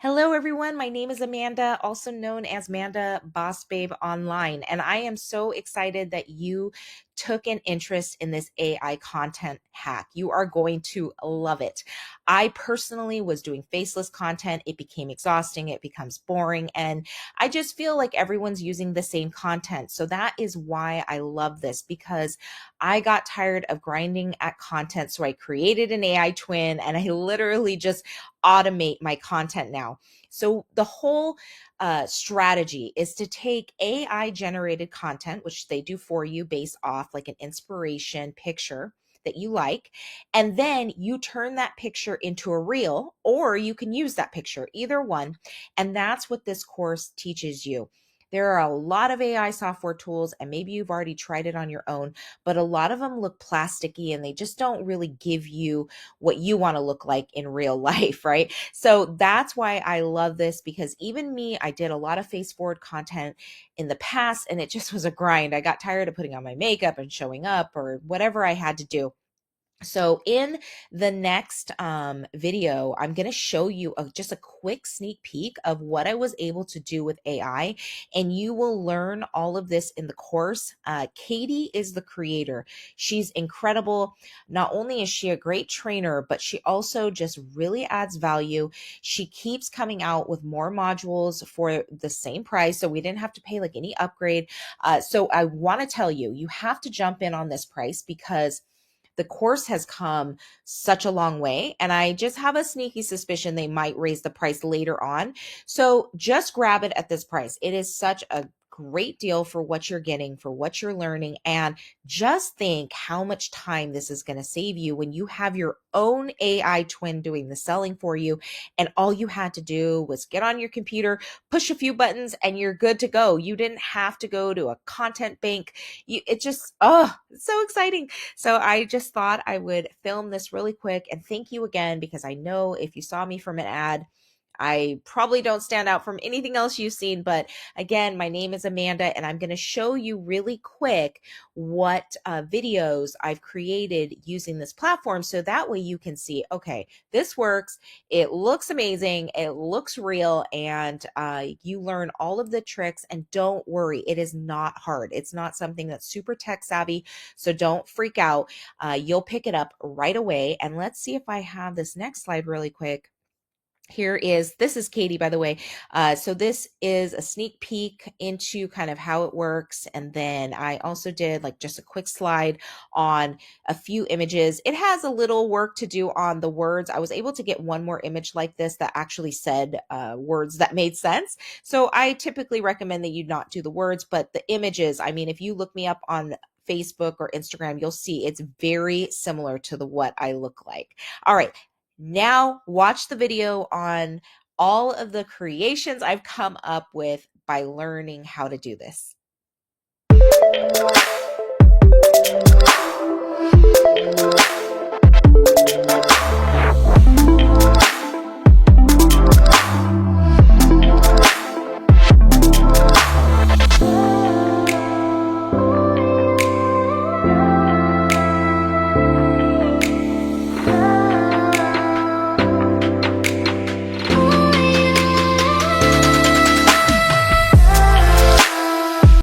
Hello, everyone. My name is Amanda, also known as Manda Boss Babe Online, and I am so excited that you took an interest in this AI content hack. You are going to love it. I personally was doing faceless content. It became exhausting. It becomes boring. And I just feel like everyone's using the same content. So that is why I love this because I got tired of grinding at content. So I created an AI twin and I literally just automate my content now. So the whole strategy is to take AI generated content, which they do for you based off like an inspiration picture that you like, and then you turn that picture into a reel, or you can use that picture, either one. And that's what this course teaches you. There are a lot of AI software tools, and maybe you've already tried it on your own, but a lot of them look plasticky and they just don't really give you what you want to look like in real life, right? So that's why I love this, because even me, I did a lot of face forward content in the past and it just was a grind. I got tired of putting on my makeup and showing up or whatever I had to do. So in the next video, I'm going to show you just a quick sneak peek of what I was able to do with AI, and you will learn all of this in the course. Katie is the creator. She's incredible. Not only is she a great trainer, but she also just really adds value. She keeps coming out with more modules for the same price, so we didn't have to pay like any upgrade. So I want to tell you, you have to jump in on this price because the course has come such a long way, and I just have a sneaky suspicion they might raise the price later on. So just grab it at this price. It is such a great deal for what you're getting, for what you're learning. And just think how much time this is going to save you when you have your own AI twin doing the selling for you. And all you had to do was get on your computer, push a few buttons, and you're good to go. You didn't have to go to a content bank. It just, oh, it's so exciting. So I just thought I would film this really quick and thank you again, because I know if you saw me from an ad, I probably don't stand out from anything else you've seen. But again, my name is Amanda, and I'm going to show you really quick what videos I've created using this platform. So that way you can see, okay, this works. It looks amazing. It looks real. And you learn all of the tricks. And don't worry, it is not hard. It's not something that's super tech savvy. So don't freak out. You'll pick it up right away. And let's see if I have this next slide really quick. This is Katie, by the way. So this is a sneak peek into kind of how it works. And then I also did like just a quick slide on a few images. It has a little work to do on the words. I was able to get one more image like this that actually said words that made sense. So I typically recommend that you not do the words, but the images, I mean, if you look me up on Facebook or Instagram, you'll see it's very similar to what I look like. All right. Now watch the video on all of the creations I've come up with by learning how to do this.